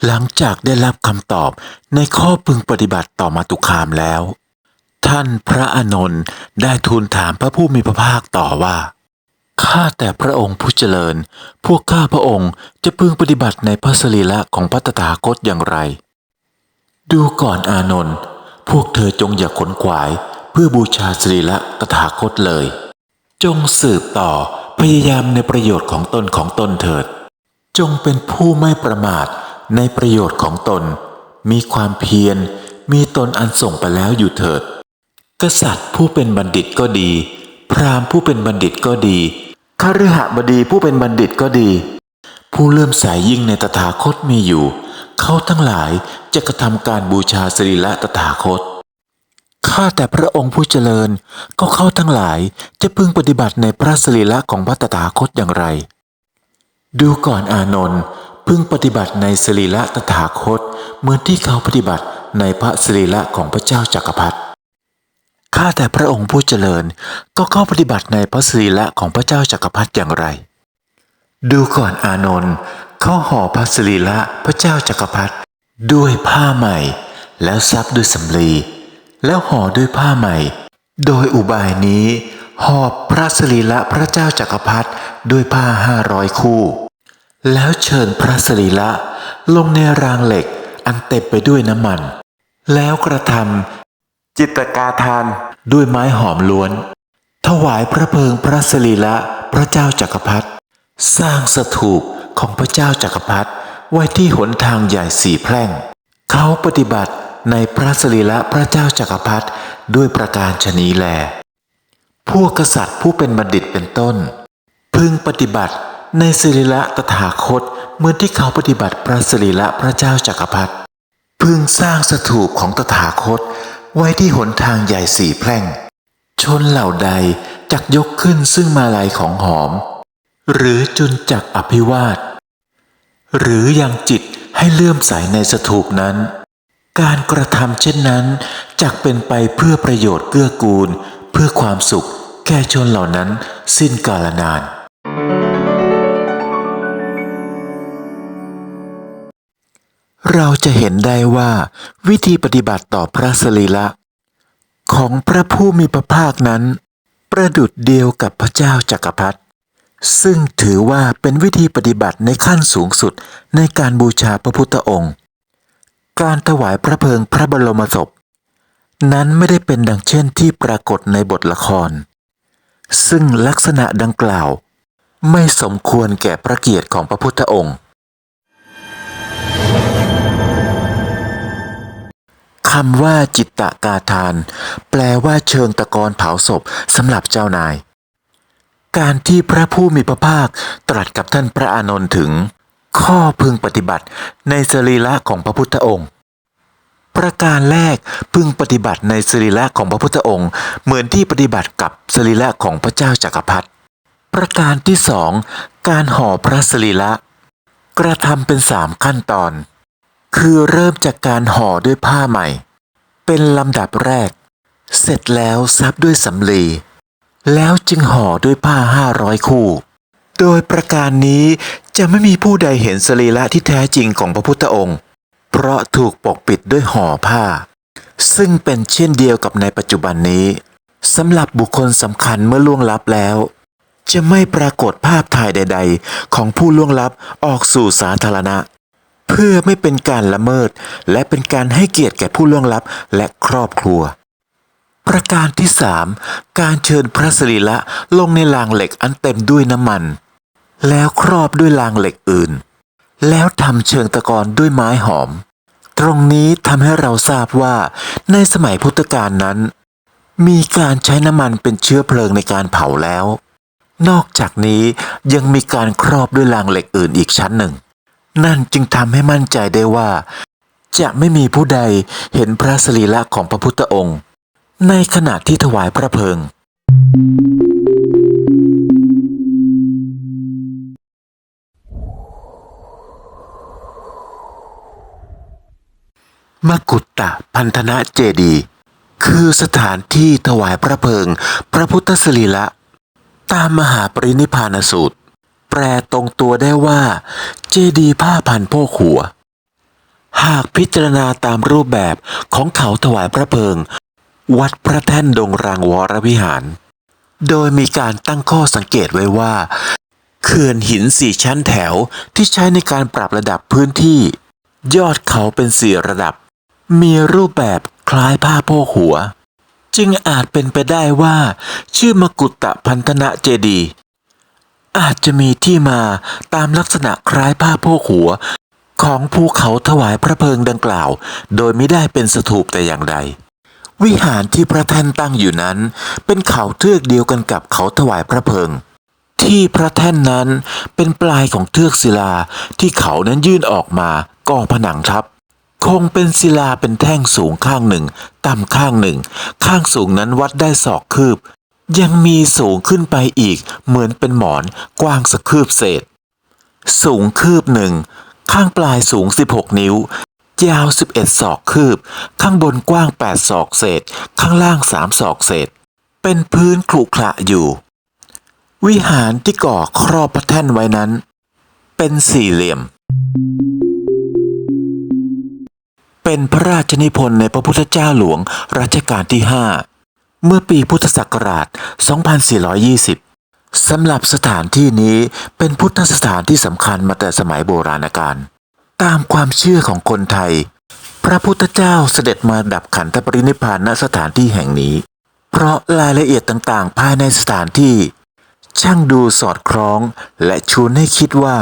หลังจากได้รับคำตอบในข้อพึงปฏิบัติต่อมาตุคามแล้วท่านพระอานนท์ได้ทูลถามพระผู้มีพระภาคต่อว่าข้าแต่พระองค์ผู้เจริญพวกข้าพระองค์จะพึงปฏิบัติในพระสรีระของพระตถาคตอย่างไรดูก่อนอานนท์พวกเธอจงอย่าขนขวายเพื่อบูชาสรีระตถาคตเลยจงสืบต่อพยายามในประโยชน์ของตนเถิดจงเป็นผู้ไม่ประมาทในประโยชน์ของตนมีความเพียรมีตนอันส่งไปแล้วอยู่เถิดกษัตริย์ผู้เป็นบัณฑิตก็ดีพราหมณ์ผู้เป็นบัณฑิตก็ดีคฤหบดีผู้เป็นบัณฑิตก็ดีผู้เลื่อมใสยิ่งในตถาคตมีอยู่เขาทั้งหลายจะกระทำการบูชาสรีระตถาคตข้าแต่พระองค์ผู้เจริญก็เขาทั้งหลายจะพึงปฏิบัติในพระสรีระของพระตถาคตอย่างไรดูก่อนอานนท์พึงปฏิบัติในสรีระตถาคตเหมือนที่เขาปฏิบัติในพระสรีระของพระเจ้าจักรพรรดิข้าแต่พระองค์ผู้เจริญก็เข้าปฏิบัติในพระสรีระของพระเจ้าจักรพรรดิอย่างไรดูก่อนอานนท์เขาห่อพระสรีระพระเจ้าจักรพรรดิด้วยผ้าใหม่แล้วซับด้วยสำลีแล้วห่อด้วยผ้าใหม่โดยอุบายนี้ห่อพระสรีระพระเจ้าจักรพรรดิด้วยผ้า500 คู่แล้วเชิญพระสรีระลงในรางเหล็กอันเต็มไปด้วยน้ำมันแล้วกระทำจิตกาทานด้วยไม้หอมล้วนถวายพระเพลิงพระสรีระพระเจ้าจักรพรรดิสร้างสถูปของพระเจ้าจักรพรรดิไว้ที่หนทางใหญ่4 แพร่งเขาปฏิบัติในพระสรีระพระเจ้าจักรพรรดิด้วยประการฉนี้แลพวกกษัตริย์ผู้เป็นบัณฑิตเป็นต้นพึงปฏิบัติในสรีระตถาคตเหมือนที่เขาปฏิบัติพระสรีระพระเจ้าจักรพรรดิพึงสร้างสถูปของตถาคตไว้ที่หนทางใหญ่4 แพร่งชนเหล่าใดจักยกขึ้นซึ่งมาลัยของหอมหรือจุนจักอภิวาทหรือยังจิตให้เลื่อมใสในสถูปนั้นการกระทำเช่นนั้นจักเป็นไปเพื่อประโยชน์เกื้อกูลเพื่อความสุขแก่ชนเหล่านั้นสิ้นกาลนานเราจะเห็นได้ว่าวิธีปฏิบัติต่อพระสรีระของพระผู้มีพระภาคนั้นประดุจเดียวกับพระเจ้าจักรพรรดิซึ่งถือว่าเป็นวิธีปฏิบัติในขั้นสูงสุดในการบูชาพระพุทธองค์การถวายพระเพลิงพระบรมศพนั้นไม่ได้เป็นดังเช่นที่ปรากฏในบทละครซึ่งลักษณะดังกล่าวไม่สมควรแก่พระเกียรติของพระพุทธองค์คำว่าจิตตกาทานแปลว่าเชิงตะกอนเผาศพสำหรับเจ้านายการที่พระผู้มีพระภาคตรัสกับท่านพระอานนท์ถึงข้อพึงปฏิบัติในสรีระของพระพุทธองค์ประการแรกพึงปฏิบัติในสรีระของพระพุทธองค์เหมือนที่ปฏิบัติกับสรีระของพระเจ้าจักรพรรดิประการที่2การห่อพระสรีระกระทำเป็น3 ขั้นตอนคือเริ่มจากการห่อด้วยผ้าใหม่เป็นลำดับแรกเสร็จแล้วซับด้วยสำลีแล้วจึงห่อด้วยผ้า500 คู่โดยประการนี้จะไม่มีผู้ใดเห็นสรีระที่แท้จริงของพระพุทธองค์เพราะถูกปกปิดด้วยห่อผ้าซึ่งเป็นเช่นเดียวกับในปัจจุบันนี้สำหรับบุคคลสำคัญเมื่อล่วงลับแล้วจะไม่ปรากฏภาพถ่ายใดๆของผู้ล่วงลับออกสู่สาธารณะเพื่อไม่เป็นการละเมิดและเป็นการให้เกียรติแก่ผู้ล่วงลับและครอบครัวประการที่3การเชิญพระสรีระลงในรางเหล็กอันเต็มด้วยน้ำมันแล้วครอบด้วยรางเหล็กอื่นแล้วทำเชิงตะกอนด้วยไม้หอมตรงนี้ทำให้เราทราบว่าในสมัยพุทธกาลนั้นมีการใช้น้ำมันเป็นเชื้อเพลิงในการเผาแล้วนอกจากนี้ยังมีการครอบด้วยรางเหล็กอื่นอีกชั้นหนึ่งนั่นจึงทำให้มั่นใจได้ว่าจะไม่มีผู้ใดเห็นพระสรีระของพระพุทธองค์ในขณะที่ถวายพระเพลิงมกุฏตพันธนะเจดีย์คือสถานที่ถวายพระเพลิงพระพุทธสรีระตามมหาปรินิพพานสูตรแปลตรงตัวได้ว่าเจดีย์ผ้าพันโพกหัว หากพิจารณาตามรูปแบบของเขาถวายพระเพลิงวัดพระแท่นดงรังวรวิหารโดยมีการตั้งข้อสังเกตไว้ว่าเขื่อนหิน4 ชั้นแถวที่ใช้ในการปรับระดับพื้นที่ยอดเขาเป็น4 ระดับมีรูปแบบคล้ายผ้าโพกหัวจึงอาจเป็นไปได้ว่าชื่อมกุฏตพันธนะเจดีย์อาจจะมีที่มาตามลักษณะคล้ายผ้าโพกหัวของภูเขาถวายพระเพลิงดังกล่าวโดยไม่ได้เป็นสถูปแต่อย่างใดวิหารที่พระแท่นตั้งอยู่นั้นเป็นเขาเทือกเดียวกันกับเขาถวายพระเพลิงที่พระแท่นนั้นเป็นปลายของเทือกศิลาที่เขานั้นยื่นออกมาก่อผนังทับคงเป็นศิลาเป็นแท่งสูงข้างหนึ่งต่ำข้างหนึ่งข้างสูงนั้นวัดได้ศอกคืบยังมีสูงขึ้นไปอีกเหมือนเป็นหมอนกว้างสักคืบเศษสูงคืบหนึ่งข้างปลายสูง16 นิ้วยาว11 ศอกคืบข้างบนกว้าง8 ศอกเศษข้างล่าง3 ศอกเศษเป็นพื้นขรุขระอยู่วิหารที่ก่อครอบพระแท่นไว้นั้นเป็นสี่เหลี่ยมเป็นพระราชนิพนธ์ในพระพุทธเจ้าหลวงรัชกาลที่ 5เมื่อปีพุทธศักราช 2420 สำหรับสถานที่นี้เป็นพุทธสถานที่สำคัญมาแต่สมัยโบราณกาลตามความเชื่อของคนไทยพระพุทธเจ้าเสด็จมาดับขันธปรินิพพานณสถานที่แห่งนี้เพราะรายละเอียดต่างๆภายในสถานที่ช่างดูสอดคล้องและชวนให้คิดว่า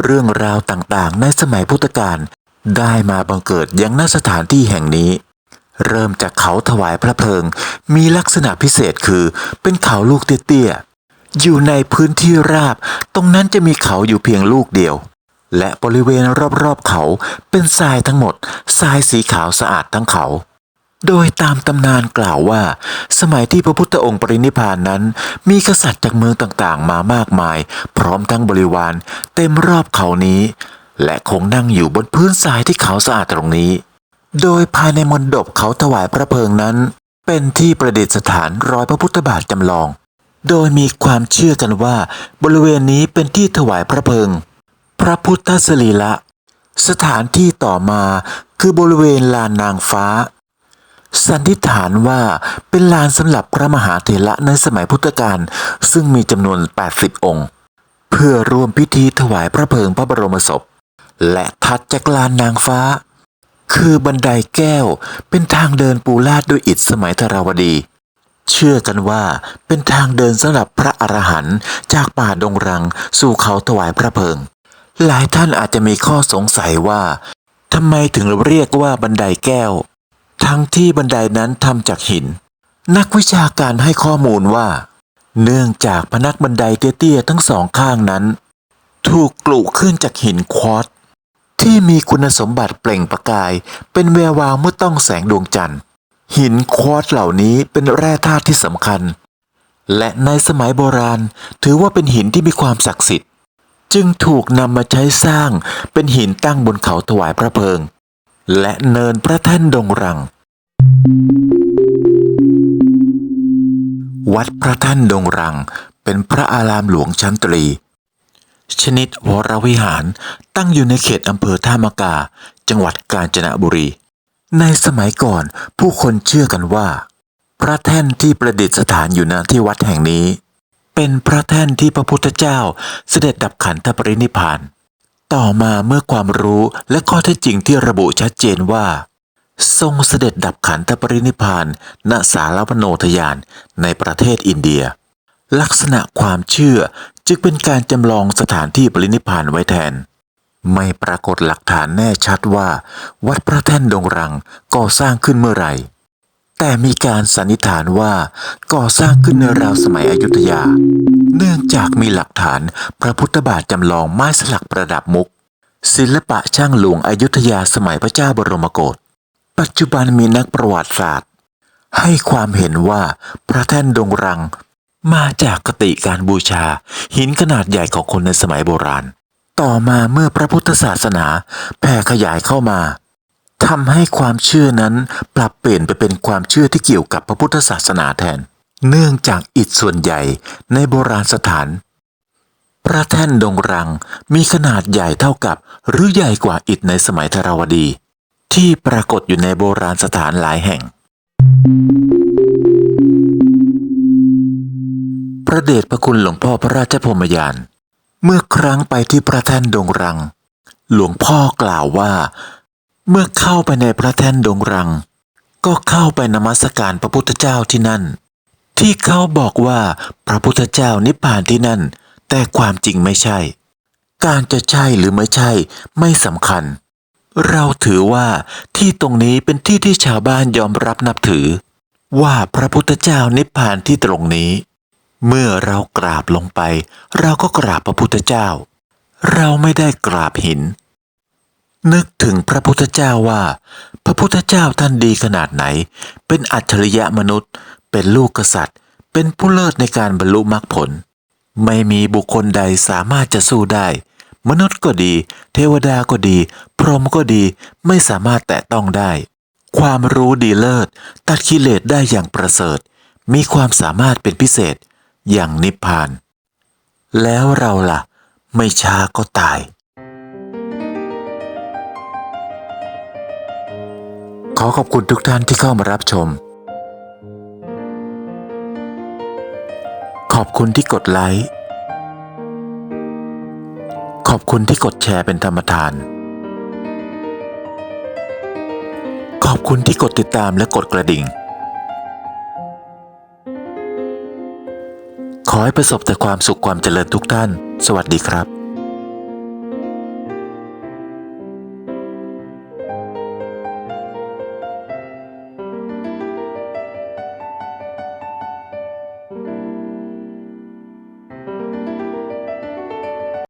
เรื่องราวต่างๆในสมัยพุทธกาลได้มาบังเกิดยังณสถานที่แห่งนี้เริ่มจากเขาถวายพระเพลิงมีลักษณะพิเศษคือเป็นเขาลูกเตี้ยๆอยู่ในพื้นที่ราบตรงนั้นจะมีเขาอยู่เพียงลูกเดียวและบริเวณรอบๆเขาเป็นทรายทั้งหมดทรายสีขาวสะอาดทั้งเขาโดยตามตำนานกล่าวว่าสมัยที่พระพุทธองค์ปรินิพพานนั้นมีกษัตริย์จากเมืองต่างๆมามากมายพร้อมทั้งบริวารเต็มรอบเขานี้และคงนั่งอยู่บนพื้นทรายที่ขาวสะอาดตรงนี้โดยภายในมณฑปเขาถวายพระเพลิงนั้นเป็นที่ประดิษฐานรอยพระพุทธบาทจำลองโดยมีความเชื่อกันว่าบริเวณนี้เป็นที่ถวายพระเพลิงพระพุทธสรีระสถานที่ต่อมาคือบริเวณลานนางฟ้าสันนิษฐานว่าเป็นลานสำหรับพระมหาเถระในสมัยพุทธกาลซึ่งมีจำนวน80 องค์เพื่อร่วมพิธีถวายพระเพลิงพระบรมศพและถัดจากลานนางฟ้าคือบันไดแก้วเป็นทางเดินปูลาดด้วยอิฐสมัยธรวดีเชื่อกันว่าเป็นทางเดินสำหรับพระอรหันต์จากป่าดงรังสู่เขาถวายพระเพลิงหลายท่านอาจจะมีข้อสงสัยว่าทำไมถึงเรียกว่าบันไดแก้วทั้งที่บันไดนั้นทำจากหินนักวิชาการให้ข้อมูลว่าเนื่องจากพนักบันไดเตี้ยๆทั้งสองข้างนั้นถูกกลุขึ้นจากหินควอตซ์ที่มีคุณสมบัติเปล่งประกายเป็นแวววาวเมื่อต้องแสงดวงจันทร์หินควอตซ์เหล่านี้เป็นแร่ธาตุที่สำคัญและในสมัยโบราณถือว่าเป็นหินที่มีความศักดิ์สิทธิ์จึงถูกนำมาใช้สร้างเป็นหินตั้งบนเขาถวายพระเพลิงและเนินพระแท่นดงรังวัดพระแท่นดงรังเป็นพระอารามหลวงชั้นตรีชนิดวรวิหารตั้งอยู่ในเขตอำเภอท่ามะกาจังหวัดกาญจนบุรีในสมัยก่อนผู้คนเชื่อกันว่าพระแท่นที่ประดิษฐานอยู่ณที่วัดแห่งนี้เป็นพระแท่นที่พระพุทธเจ้าเสด็จดับขันธปรินิพพานต่อมาเมื่อความรู้และข้อเท็จจริงที่ระบุชัดเจนว่าทรงเสด็จดับขันธปรินิพพานณสารวโนทยานในประเทศอินเดียลักษณะความเชื่อจึงเป็นการจำลองสถานที่ปรินิพพานไว้แทนไม่ปรากฏหลักฐานแน่ชัดว่าวัดพระแท่นดงรังก่อสร้างขึ้นเมื่อไหร่แต่มีการสันนิษฐานว่าก่อสร้างขึ้นในราวสมัยอยุธยาเนื่องจากมีหลักฐานพระพุทธบาทจำลองไม้สลักประดับมุกศิลปะช่างหลวงอยุธยาสมัยพระเจ้าบรมโกศปัจจุบันมีนักประวัติศาสตร์ให้ความเห็นว่าพระแท่นดงรังมาจากคติการบูชาหินขนาดใหญ่ของคนในสมัยโบราณต่อมาเมื่อพระพุทธศาสนาแผ่ขยายเข้ามาทำให้ความเชื่อนั้นปรับเปลี่ยนไปเป็นความเชื่อที่เกี่ยวกับพระพุทธศาสนาแทนเนื่องจากอิฐส่วนใหญ่ในโบราณสถาน พระแท่นดงรังมีขนาดใหญ่เท่ากับหรือใหญ่กว่าอิฐในสมัยธรวดีที่ปรากฏอยู่ในโบราณสถานหลายแห่งพระเดชพระคุณหลวงพ่อพระราชพรหมยานเมื่อครั้งไปที่พระแท่นดงรังหลวงพ่อกล่าวว่าเมื่อเข้าไปในพระแท่นดงรังก็เข้าไปนมัสการพระพุทธเจ้าที่นั่นที่เขาบอกว่าพระพุทธเจ้านิพพานที่นั่นแต่ความจริงไม่ใช่การจะใช่หรือไม่ใช่ไม่สำคัญเราถือว่าที่ตรงนี้เป็นที่ที่ชาวบ้านยอมรับนับถือว่าพระพุทธเจ้านิพพานที่ตรงนี้เมื่อเรากราบลงไปเราก็กราบพระพุทธเจ้าเราไม่ได้กราบหินนึกถึงพระพุทธเจ้าว่าพระพุทธเจ้าท่านดีขนาดไหนเป็นอัจฉริยะมนุษย์เป็นลูกกษัตริย์เป็นผู้เลิศในการบรรลุมรรคผลไม่มีบุคคลใดสามารถจะสู้ได้มนุษย์ก็ดีเทวดาก็ดีพรหมก็ดีไม่สามารถแตะต้องได้ความรู้ดีเลิศตัดกิเลสได้อย่างประเสริฐมีความสามารถเป็นพิเศษอย่างนิพพานแล้วเราล่ะไม่ช้าก็ตายขอขอบคุณทุกท่านที่เข้ามารับชมขอบคุณที่กดไลค์ขอบคุณที่กดแชร์เป็นธรรมทานขอบคุณที่กดติดตามและกดกระดิ่งขอให้ประสบแต่ความสุขความเจริญทุกท่านสวัสดีครับ